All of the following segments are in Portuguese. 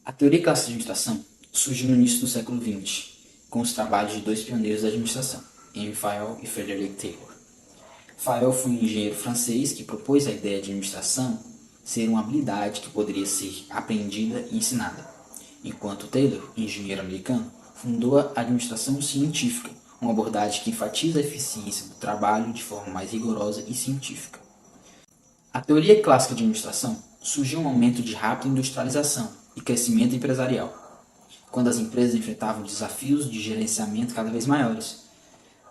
A teoria clássica de administração surgiu no início do século XX, com os trabalhos de dois pioneiros da administração, Henry Fayol e Frederick Taylor. Fayol foi um engenheiro francês que propôs a ideia de administração ser uma habilidade que poderia ser aprendida e ensinada, enquanto Taylor, engenheiro americano, fundou a administração científica, uma abordagem que enfatiza a eficiência do trabalho de forma mais rigorosa e científica. A teoria clássica de administração surgiu em um momento de rápida industrialização e crescimento empresarial, quando as empresas enfrentavam desafios de gerenciamento cada vez maiores.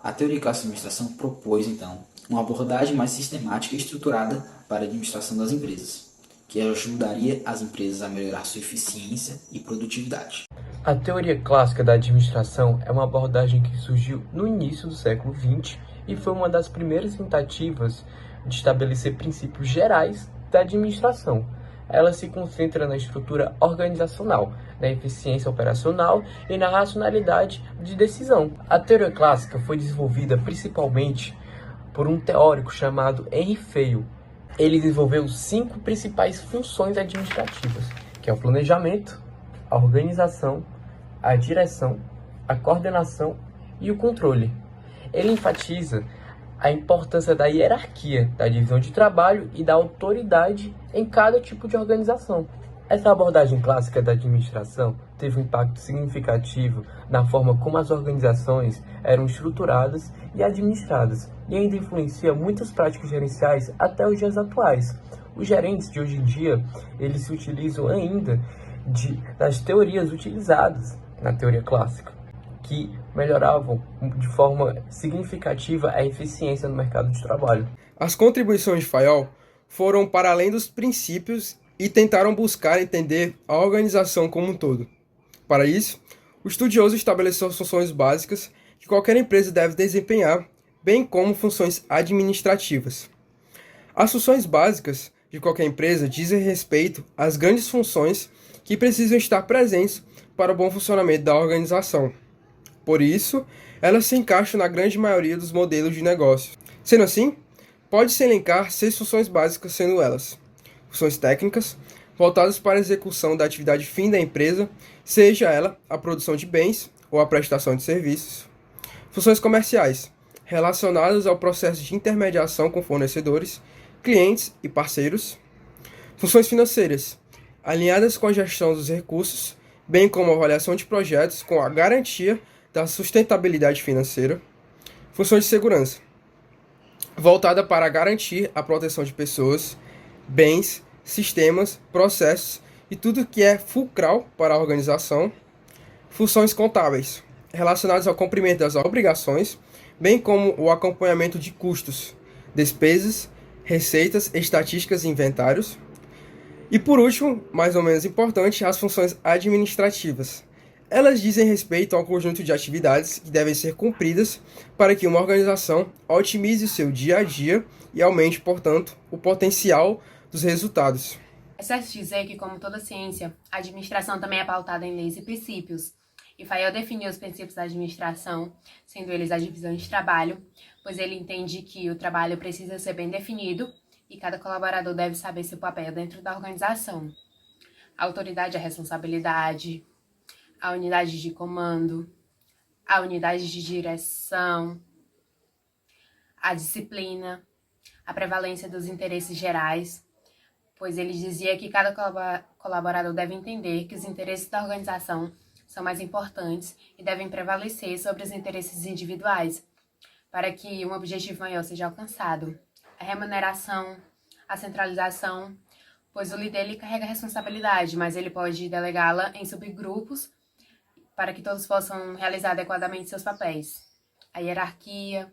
A teoria clássica de administração propôs, então, uma abordagem mais sistemática e estruturada para a administração das empresas, que ajudaria as empresas a melhorar sua eficiência e produtividade. A teoria clássica da administração é uma abordagem que surgiu no início do século XX e foi uma das primeiras tentativas de estabelecer princípios gerais da administração. Ela se concentra na estrutura organizacional, na eficiência operacional e na racionalidade de decisão. A teoria clássica foi desenvolvida principalmente por um teórico chamado Henry Fayol. Ele desenvolveu 5 principais funções administrativas, que é o planejamento, a organização, a direção, a coordenação e o controle. Ele enfatiza a importância da hierarquia, da divisão de trabalho e da autoridade em cada tipo de organização. Essa abordagem clássica da administração teve um impacto significativo na forma como as organizações eram estruturadas e administradas, e ainda influencia muitas práticas gerenciais até os dias atuais. Os gerentes de hoje em dia, eles se utilizam ainda das teorias utilizadas na teoria clássica, que melhoravam de forma significativa a eficiência no mercado de trabalho. As contribuições de Fayol foram para além dos princípios e tentaram buscar entender a organização como um todo. Para isso, o estudioso estabeleceu as funções básicas que qualquer empresa deve desempenhar, bem como funções administrativas. As funções básicas de qualquer empresa dizem respeito às grandes funções que precisam estar presentes para o bom funcionamento da organização. Por isso, elas se encaixam na grande maioria dos modelos de negócio. Sendo assim, pode-se elencar 6 funções básicas, sendo elas: funções técnicas, voltadas para a execução da atividade fim da empresa, seja ela a produção de bens ou a prestação de serviços. Funções comerciais, relacionadas ao processo de intermediação com fornecedores, clientes e parceiros. Funções financeiras, alinhadas com a gestão dos recursos, bem como a avaliação de projetos com a garantia da sustentabilidade financeira. Funções de segurança, voltada para garantir a proteção de pessoas, bens, sistemas, processos e tudo que é fulcral para a organização. Funções contábeis, relacionadas ao cumprimento das obrigações, bem como o acompanhamento de custos, despesas, receitas, estatísticas e inventários. E por último, mais ou menos importante, as funções administrativas. Elas dizem respeito ao conjunto de atividades que devem ser cumpridas para que uma organização otimize o seu dia a dia e aumente, portanto, o potencial dos resultados. É certo dizer que, como toda ciência, a administração também é pautada em leis e princípios. E Fayol definiu os princípios da administração, sendo eles a divisão de trabalho, pois ele entende que o trabalho precisa ser bem definido e cada colaborador deve saber seu papel dentro da organização. A autoridade é a responsabilidade, a unidade de comando, a unidade de direção, a disciplina, a prevalência dos interesses gerais, pois ele dizia que cada colaborador deve entender que os interesses da organização são mais importantes e devem prevalecer sobre os interesses individuais, para que um objetivo maior seja alcançado. A remuneração, a centralização, pois o líder ele carrega a responsabilidade, mas ele pode delegá-la em subgrupos para que todos possam realizar adequadamente seus papéis. A hierarquia,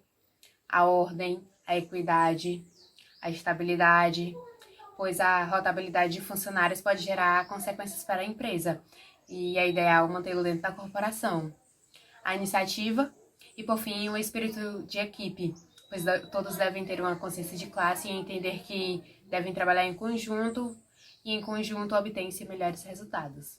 a ordem, a equidade, a estabilidade, pois a rotabilidade de funcionários pode gerar consequências para a empresa e é ideal mantê-lo dentro da corporação. A iniciativa e, por fim, o espírito de equipe, pois todos devem ter uma consciência de classe e entender que devem trabalhar em conjunto e em conjunto obtêm-se melhores resultados.